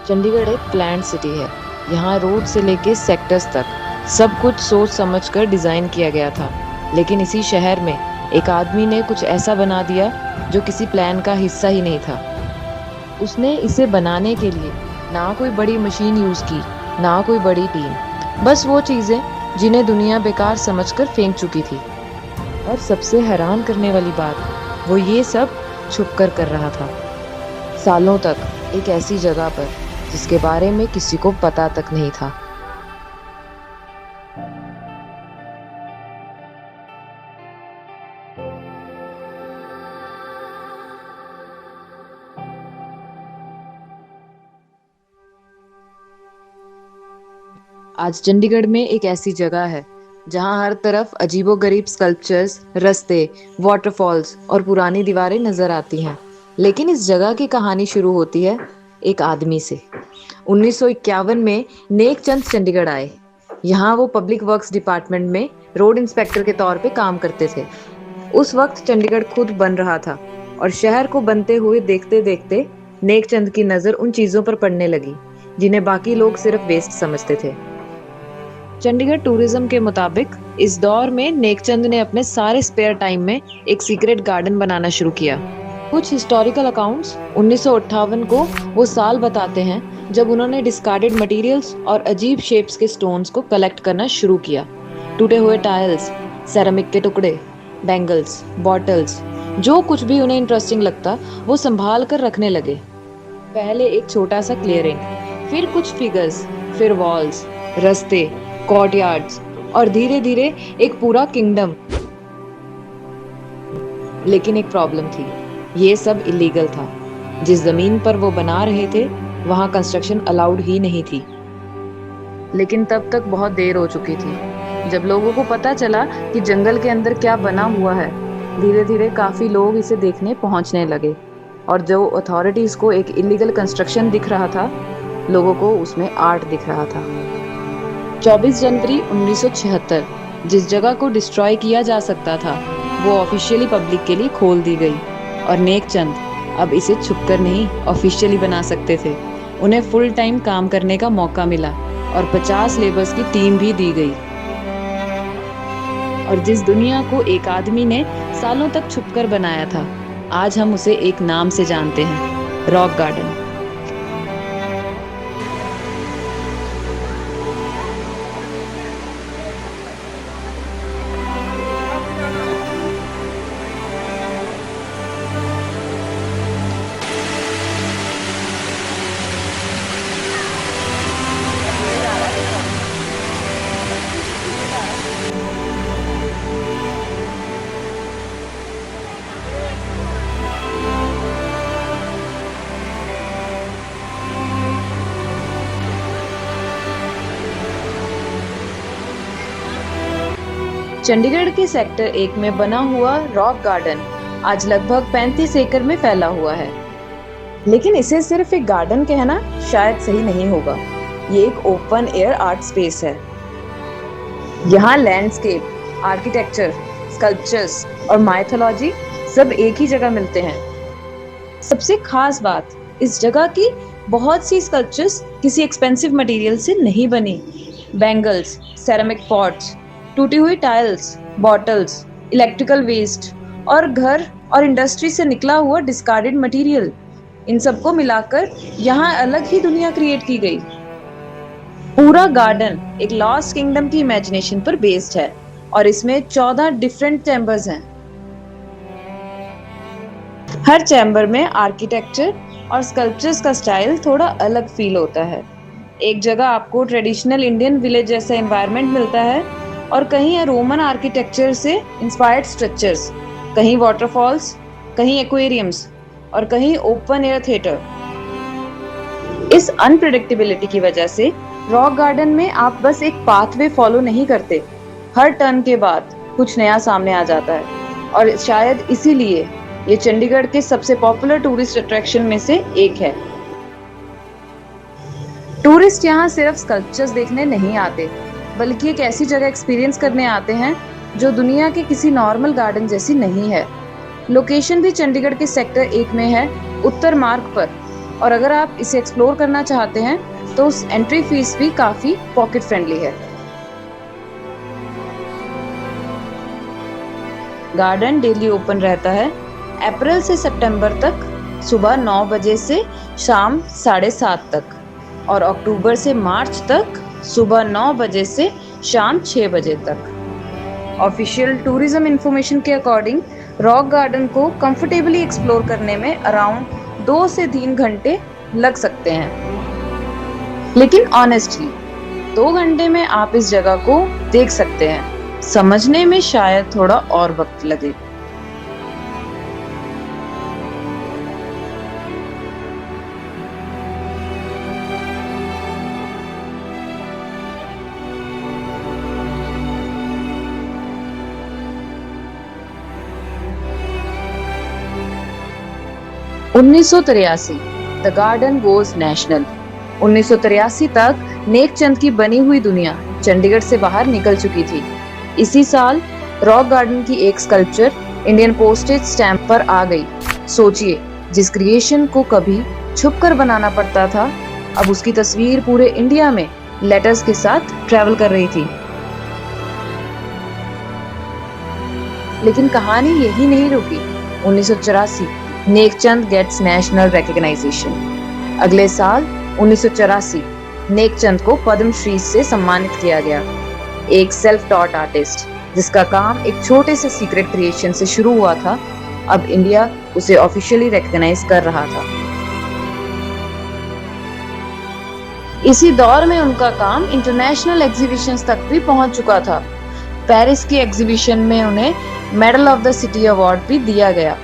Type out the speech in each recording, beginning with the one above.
चंडीगढ़ एक planned city है। यहाँ रोड से लेके सेक्टर्स तक सब कुछ सोच समझकर डिज़ाइन किया गया था। लेकिन इसी शहर में एक आदमी ने कुछ ऐसा बना दिया जो किसी प्लान का हिस्सा ही नहीं था। उसने इसे बनाने के लिए ना कोई बड़ी मशीन यूज़ की, ना कोई बड़ी टीम, बस वो चीज़ें जिन्हें दुनिया बेकार समझकर फेंक चुकी थी। और सबसे हैरान करने वाली बात, वो ये सब छुप कर रहा था, सालों तक, एक ऐसी जगह पर जिसके बारे में किसी को पता तक नहीं था। आज चंडीगढ़ में एक ऐसी जगह है जहां हर तरफ अजीबोगरीब स्कल्पचर्स, रास्ते, वाटरफॉल्स और पुरानी दीवारें नजर आती हैं। लेकिन इस जगह की कहानी शुरू होती है एक आदमी से। 1951 में नेक चंद चंडीगढ़ आए। यहाँ वो पब्लिक वर्क्स डिपार्टमेंट में रोड इंस्पेक्टर के तौर पे काम करते थे। उस वक्त चंडीगढ़ खुद बन रहा था और शहर को बनते हुए देखते देखते नेक चंद की नज़र उन चीज़ों पर पड़ने लगी जिन्हें बाकी लोग सिर्फ वेस्ट समझते थे। चंडीगढ़ टूरिज्म के मुताबिक इस दौर में नेकचंद ने अपने सारे स्पेयर टाइम में एक सीक्रेट गार्डन बनाना शुरू किया। कुछ हिस्टोरिकल अकाउंट्स 1958 को वो साल बताते हैं जब उन्होंने डिस्कार्डेड मटेरियल्स और अजीब शेप्स के स्टोन्स को कलेक्ट करना शुरू किया। टूटे हुए टाइल्स, सेरामिक के टुकड़े, बैंगल्स, बॉटल्स, जो कुछ भी उन्हें इंटरेस्टिंग लगता वो संभाल कर रखने लगे। पहले एक छोटा सा क्लियरिंग, फिर कुछ फिगर्स, फिर वॉल्स, रास्ते, कोर्टयार्ड्स और धीरे धीरे एक पूरा किंगडम। लेकिन एक प्रॉब्लम थी, ये सब इलीगल था। जिस जमीन पर वो बना रहे थे वहां कंस्ट्रक्शन अलाउड ही नहीं थी। लेकिन तब तक बहुत देर हो चुकी थी। जब लोगों को पता चला कि जंगल के अंदर क्या बना हुआ है, धीरे धीरे काफी लोग इसे देखने पहुंचने लगे। और जो अथॉरिटीज को एक इलीगल कंस्ट्रक्शन दिख रहा था, लोगों को उसमें आर्ट दिख रहा था। 24 जनवरी 1976 जिस जगह को डिस्ट्रॉय किया जा सकता था वो ऑफिशियली पब्लिक के लिए खोल दी गई। और नेक चंद अब इसे छुपकर नहीं, ऑफिशियली बना सकते थे। उन्हें फुल टाइम काम करने का मौका मिला और 50 लेबर्स की टीम भी दी गई। और जिस दुनिया को एक आदमी ने सालों तक छुपकर बनाया था, आज हम उसे एक नाम से जानते हैं, रॉक गार्डन। चंडीगढ़ के सेक्टर 1 में बना हुआ रॉक गार्डन आज लगभग 35 एकड़ में फैला हुआ है। लेकिन इसे सिर्फ एक गार्डन कहना शायद सही नहीं होगा। ये एक ओपन एयर आर्ट स्पेस है। यहाँ लैंडस्केप, आर्किटेक्चर, स्कल्पचर्स और माइथोलॉजी सब एक ही जगह मिलते हैं। सबसे खास बात, इस जगह की बहुत सी स्कल्पचर्स किसी एक्सपेंसिव मटेरियल से नहीं बनी। बैंगल्स, सेरामिक पॉट्स, टूटी हुई टाइल्स, बॉटल्स, इलेक्ट्रिकल वेस्ट और घर और इंडस्ट्री से निकला हुआ डिस्कार्डेड मटेरियल, इन सबको मिलाकर यहाँ अलग ही दुनिया क्रिएट की गई। पूरा गार्डन एक लॉस्ट किंगडम की इमेजिनेशन पर बेस्ड है और इसमें 14 डिफरेंट चैम्बर्स हैं। हर चैम्बर में आर्किटेक्चर और स्कल्पचर्स का स्टाइल थोड़ा अलग फील होता है। एक जगह आपको ट्रेडिशनल इंडियन विलेज जैसा एनवायरनमेंट मिलता है और कहीं रोमन आर्किटेक्चर से इंस्पायर्ड स्ट्रक्चर्स, कहीं वाटरफॉल्स, कहीं एक्वेरियम्स और कहीं ओपन एयर थिएटर। इस अनप्रेडिक्टेबिलिटी की वजह से रॉक गार्डन में आप बस एक पाथवे फॉलो नहीं करते, हर टर्न के बाद कुछ नया सामने आ जाता है। और शायद इसीलिए ये चंडीगढ़ के सबसे पॉपुलर टूरिस्ट अट्रैक्शन में से एक है। टूरिस्ट यहाँ सिर्फ स्कल्पचर्स देखने नहीं आते, बल्कि एक ऐसी जगह एक्सपीरियंस करने आते हैं जो दुनिया के किसी नॉर्मल गार्डन जैसी नहीं है। लोकेशन भी चंडीगढ़ के सेक्टर 1 में है, उत्तर मार्ग पर, और अगर आप इसे एक्सप्लोर करना चाहते हैं तो उस एंट्री फीस भी काफी पॉकेट फ्रेंडली है। गार्डन डेली ओपन रहता है अप्रैल से सितंबर तक सुबह 9 बजे से शाम 7:30 तक, और अक्टूबर से मार्च तक सुबह 9 बजे से शाम 6 बजे तक। ऑफिशियल टूरिज्म इंफॉर्मेशन के अकॉर्डिंग रॉक गार्डन को कंफर्टेबली एक्सप्लोर करने में अराउंड 2 से 3 घंटे लग सकते हैं, लेकिन ऑनेस्टली 2 घंटे में आप इस जगह को देख सकते हैं, समझने में शायद थोड़ा और वक्त लगे। उन्नीस द गार्डन गोज नेशनल। 1983 तक नेकचंद की बनी हुई दुनिया चंडीगढ़ से बाहर निकल चुकी थी। इसी साल रॉक गार्डन की एक स्कल्पचर इंडियन पोस्टेज स्टैंप पर आ गई। सोचिए, जिस क्रिएशन को कभी छुपकर बनाना पड़ता था, अब उसकी तस्वीर पूरे इंडिया में लेटर्स के साथ ट्रैवल कर रही थी। लेकिन कहानी यही नहीं रुकी। 1984 नेकचंद गेट्स नेशनल रिकॉग्नाइजेशन। अगले साल 1984 नेकचंद को पद्मश्री से सम्मानित किया गया। एक सेल्फ टॉट आर्टिस्ट जिसका काम एक छोटे से सीक्रेट क्रिएशन से शुरू हुआ था, अब इंडिया उसे ऑफिशियली रिकॉग्नाइज कर रहा था। इसी दौर में उनका काम इंटरनेशनल एग्जीबिशंस तक भी पहुंच चुका था। पेरिस की एग्जीबिशन में उन्हें medal of the city award भी दिया गया।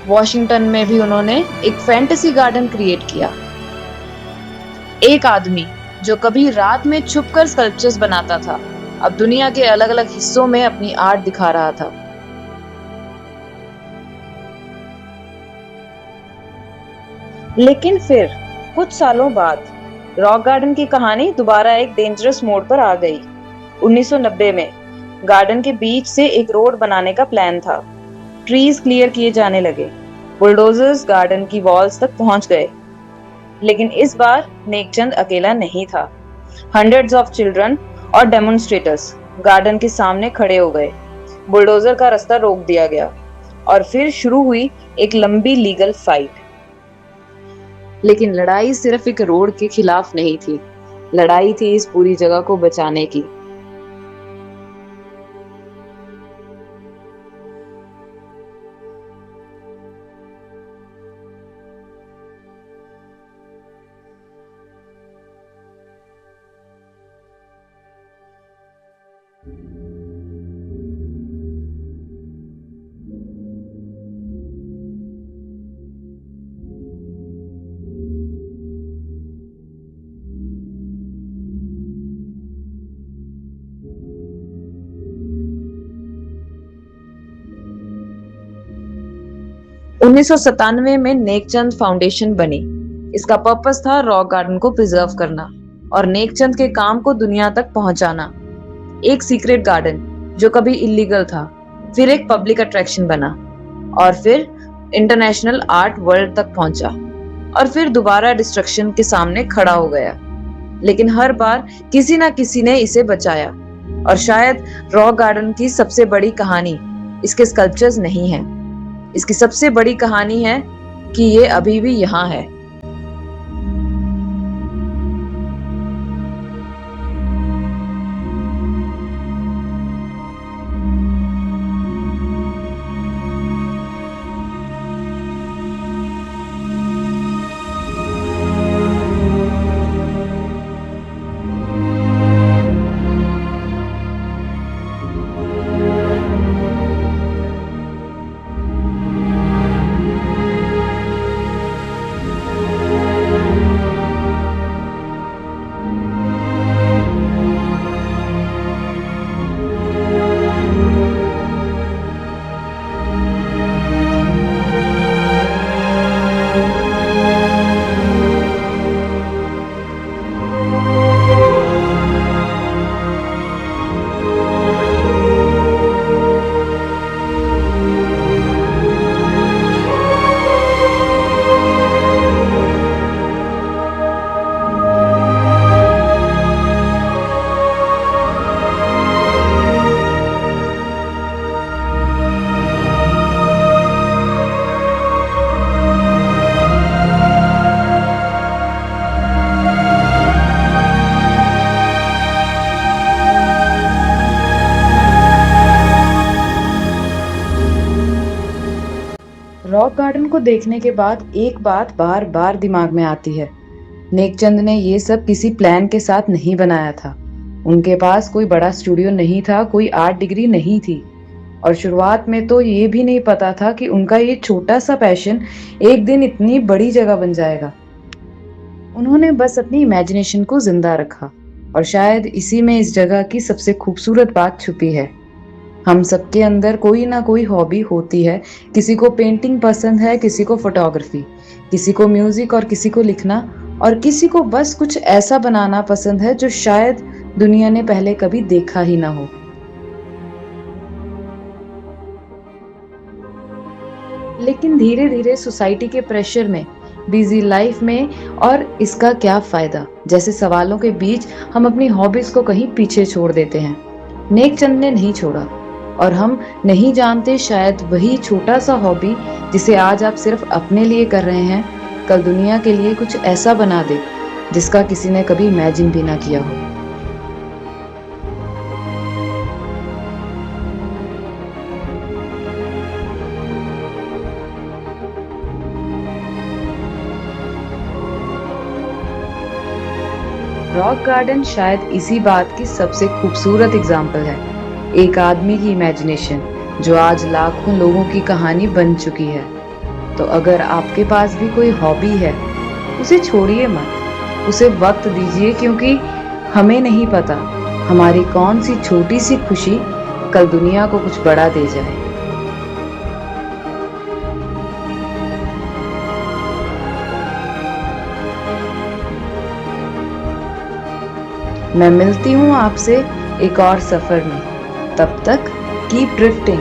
वॉशिंगटन में भी उन्होंने एक फैंटेसी गार्डन क्रिएट किया। एक आदमी जो कभी रात में छुपकर स्कल्पचर्स बनाता था, अब दुनिया के अलग अलग हिस्सों में अपनी आर्ट दिखा रहा था। लेकिन फिर कुछ सालों बाद रॉक गार्डन की कहानी दोबारा एक डेंजरस मोड़ पर आ गई। 1990 में गार्डन के बीच से एक रोड बनाने का प्लान था। ट्रीज क्लियर किए जाने लगे, बुलडोजर्स गार्डन की वॉल्स तक पहुंच गए। लेकिन इस बार नेकचंद अकेला नहीं था। हंड्रेड्स ऑफ चिल्ड्रन और डेमोन्स्ट्रेटर्स गार्डन के सामने खड़े हो गए। बुलडोजर का रास्ता रोक दिया गया और फिर शुरू हुई एक लंबी लीगल फाइट। लेकिन लड़ाई सिर्फ एक रोड के खिलाफ नहीं थी, लड़ाई थी इस पूरी जगह को बचाने की। उन्नीस में नेकचंद फाउंडेशन बनी। इसका पर्पस था रॉक गार्डन को प्रिजर्व करना और नेकचंद के काम को दुनिया तक पहुंचाना। एक सीक्रेट गार्डन जो कभी इलीगल था, फिर एक पब्लिक अट्रैक्शन बना, और फिर इंटरनेशनल आर्ट वर्ल्ड तक पहुंचा, और फिर दोबारा डिस्ट्रक्शन के सामने खड़ा हो गया। लेकिन हर बार किसी ना किसी ने इसे बचाया। और शायद रॉक गार्डन की सबसे बड़ी कहानी इसके स्कल्पचर्स नहीं है, इसकी सबसे बड़ी कहानी है कि ये अभी भी यहाँ है। रॉक गार्डन को देखने के बाद एक बात बार बार दिमाग में आती है। नेकचंद ने ये सब किसी प्लान के साथ नहीं बनाया था। उनके पास कोई बड़ा स्टूडियो नहीं था, कोई आर्ट डिग्री नहीं थी, और शुरुआत में तो ये भी नहीं पता था कि उनका ये छोटा सा पैशन एक दिन इतनी बड़ी जगह बन जाएगा। उन्होंने बस अपनी इमेजिनेशन को जिंदा रखा, और शायद इसी में इस जगह की सबसे खूबसूरत बात छुपी है। हम सबके अंदर कोई ना कोई हॉबी होती है। किसी को पेंटिंग पसंद है, किसी को फोटोग्राफी, किसी को म्यूजिक और किसी को लिखना, और किसी को बस कुछ ऐसा बनाना पसंद है जो शायद दुनिया ने पहले कभी देखा ही ना हो। लेकिन धीरे धीरे सोसाइटी के प्रेशर में, बिजी लाइफ में, और इसका क्या फायदा जैसे सवालों के बीच हम अपनी हॉबीज को कहीं पीछे छोड़ देते हैं। नेकचंद ने नहीं छोड़ा, और हम नहीं जानते शायद वही छोटा सा हॉबी जिसे आज आप सिर्फ अपने लिए कर रहे हैं, कल दुनिया के लिए कुछ ऐसा बना दे जिसका किसी ने कभी इमेजिन भी ना किया हो। रॉक गार्डन शायद इसी बात की सबसे खूबसूरत एग्जाम्पल है। एक आदमी की इमेजिनेशन जो आज लाखों लोगों की कहानी बन चुकी है। तो अगर आपके पास भी कोई हॉबी है, उसे छोड़िए मत, उसे वक्त दीजिए, क्योंकि हमें नहीं पता हमारी कौन सी छोटी सी खुशी कल दुनिया को कुछ बड़ा दे जाए। मैं मिलती हूँ आपसे एक और सफर में। तब तक कीप ड्रिफ्टिंग।